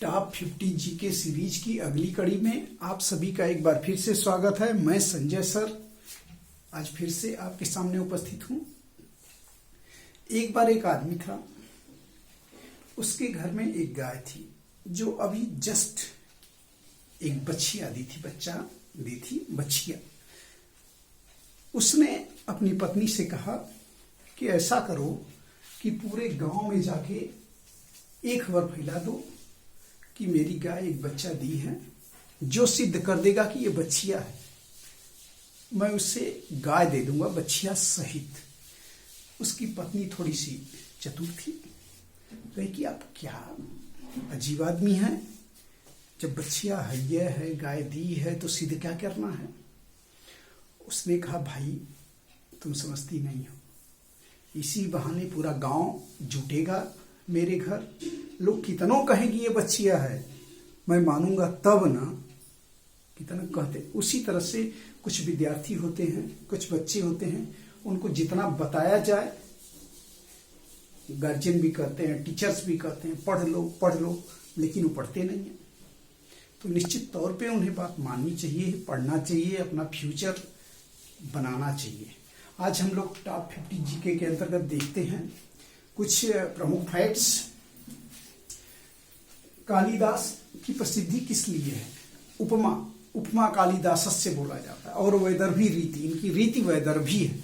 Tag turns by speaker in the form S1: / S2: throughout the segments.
S1: Top 50 GK series की अगली कड़ी में आप सभी का एक बार फिर से स्वागत है। मैं संजय सर आज फिर से आपके सामने उपस्थित हूं। एक बार एक आदमी था, उसके घर में एक गाय थी जो अभी जस्ट एक बछिया दी थी, बच्चा दी थी बछिया। उसने अपनी पत्नी से कहा कि ऐसा करो कि पूरे गांव में जाके एक खबर फैला दो कि मेरी गाय एक बच्चा दी है, जो सिद्ध कर देगा कि ये बछिया है, मैं उससे गाय दे दूंगा बछिया सहित। उसकी पत्नी थोड़ी सी चतुर थी, कही कि आप क्या अजीब आदमी हैं, जब बछिया है गाय दी है तो सिद्ध क्या करना है। उसने कहा भाई तुम समझती नहीं हो, इसी बहाने पूरा गांव जुटेगा मेरे घर, लोग कितनों कहेंगे ये बच्चिया है, मैं मानूंगा तब ना, कितना कहते। उसी तरह से कुछ विद्यार्थी होते हैं, कुछ बच्चे होते हैं, उनको जितना बताया जाए, गार्जियन भी कहते हैं, टीचर्स भी कहते हैं पढ़ लो, लेकिन वो पढ़ते नहीं है। तो निश्चित तौर पे उन्हें बात माननी चाहिए, पढ़ना चाहिए, अपना फ्यूचर बनाना चाहिए। आज हम लोग टॉप 50 जीके के अंतर्गत देखते हैं कुछ प्रमुख फैक्ट्स। कालिदास की प्रसिद्धि किस लिए है? उपमा कालिदासस्य बोला जाता है, और वैदर्भी रीति, इनकी रीति वैदर्भी है।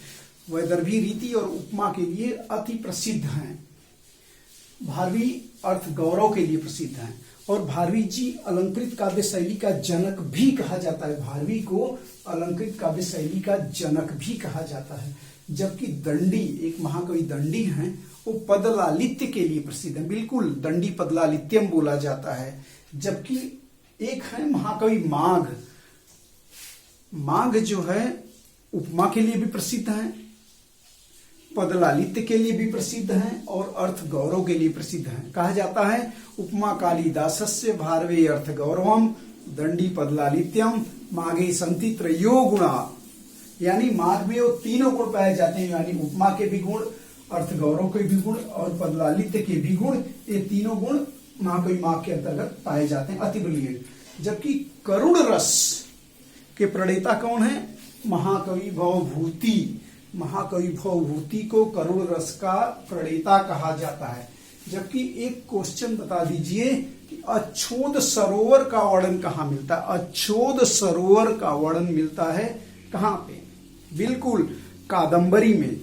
S1: वैदर्भी रीति और उपमा के लिए अति प्रसिद्ध हैं। भारवी अर्थ गौरव के लिए प्रसिद्ध हैं, और भारवी जी अलंकृत काव्य शैली का जनक भी कहा जाता है। भारवी को अलंकृत काव्य शैली का जनक भी कहा जाता है। जबकि दंडी, एक महाकवि दंडी हैं, वो पदलालित्य के लिए प्रसिद्ध है। बिल्कुल दंडी पदलालित्यम बोला जाता है। जबकि एक है महाकवि माघ। माघ जो है उपमा के लिए भी प्रसिद्ध है, पदलालित्य के लिए भी प्रसिद्ध है, और अर्थ गौरव के लिए प्रसिद्ध है। कहा जाता है उपमा कालिदासस्य भारवे अर्थ गौरवम दंडी पदलालित्यम माघे संति त्रयो गुणा। यानी माघ में वो तीनों गुण पाए जाते हैं, यानी उपमा के भी गुण, अर्थ गौरव के भी गुण और पदलालित्य के भी गुण। ये तीनों गुण महाकवि माघ के अंतर्गत पाए जाते हैं। अति ब्रिलियंट। जबकि करुण रस के प्रणेता कौन है? महाकवि भवभूति। महाकवि भवभूति को करुण रस का प्रणेता कहा जाता है। जबकि एक क्वेश्चन बता दीजिए कि अच्छोद सरोवर का वर्णन कहाँ मिलता है? अच्छोद सरोवर का वर्णन मिलता है कहाँ पे? बिल्कुल कादंबरी में।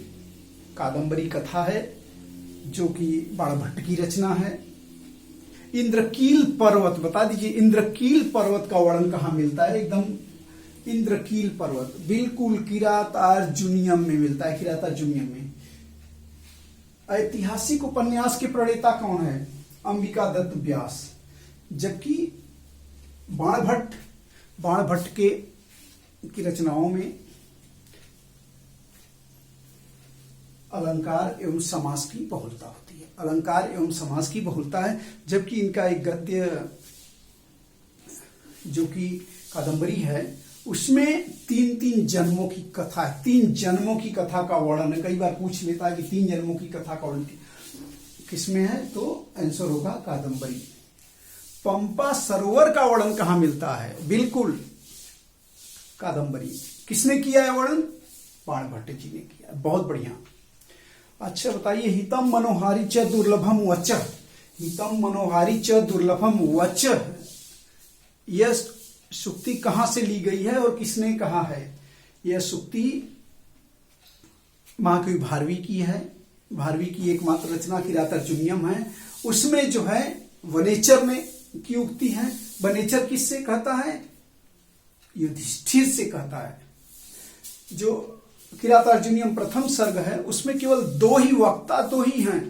S1: कादंबरी कथा है जो कि बाणभट्ट की रचना है। इंद्रकील पर्वत, बता दीजिए इंद्रकील पर्वत का वर्णन कहाँ मिलता है? एकदम इंद्रकील पर्वत बिल्कुल किरातार्जुनियम में मिलता है, किरातार्जुनियम में। ऐतिहासिक उपन्यास के प्रणेता कौन है? अंबिका दत्त व्यास। जबकि बाणभट्ट की रचनाओं में अलंकार एवं समास की बहुलता होती है। अलंकार एवं समास की बहुलता है। जबकि इनका एक गद्य जो कि कादंबरी है, उसमें तीन जन्मों की कथा है। 3 जन्मों की कथा का वर्णन है। कई बार पूछ लेता है कि 3 जन्मों की कथा का वर्णन किसमें है, तो आंसर होगा कादंबरी। पंपा सरोवर का वर्णन कहां मिलता है? बिल्कुल कादंबरी। किसने किया है वर्णन? बाणभट्ट जी ने किया। बहुत बढ़िया। अच्छा बताइए, हितम मनोहारी च दुर्लभम वच। हितम मनोहारी च दुर्लभम वच, यह सूक्ति कहां से ली गई है और किसने कहा है? यह सूक्ति महाकवि भारवी की है। भारवी की एकमात्र रचना किरातार्जुनियम है। उसमें जो है वनेचर में की उक्ति है। वनेचर किससे कहता है? युधिष्ठिर से कहता है। जो किरातार्जुनियम प्रथम सर्ग है, उसमें केवल 2 ही वक्ता तो ही हैं।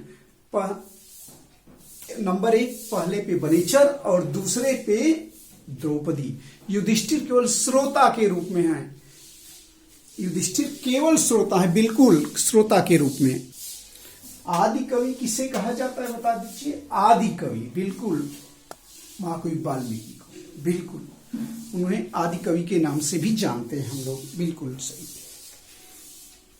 S1: नंबर 1 पहले पे वनेचर और दूसरे पे द्रौपदी। युधिष्ठिर केवल श्रोता के रूप में है। युधिष्ठिर केवल श्रोता है, बिल्कुल श्रोता के रूप में। आदि कवि किसे कहा जाता है बता दीजिए? आदि कवि बिल्कुल महाकवि वाल्मीकि को, बिल्कुल उन्हें आदि कवि के नाम से भी जानते हैं हम लोग। बिल्कुल सही।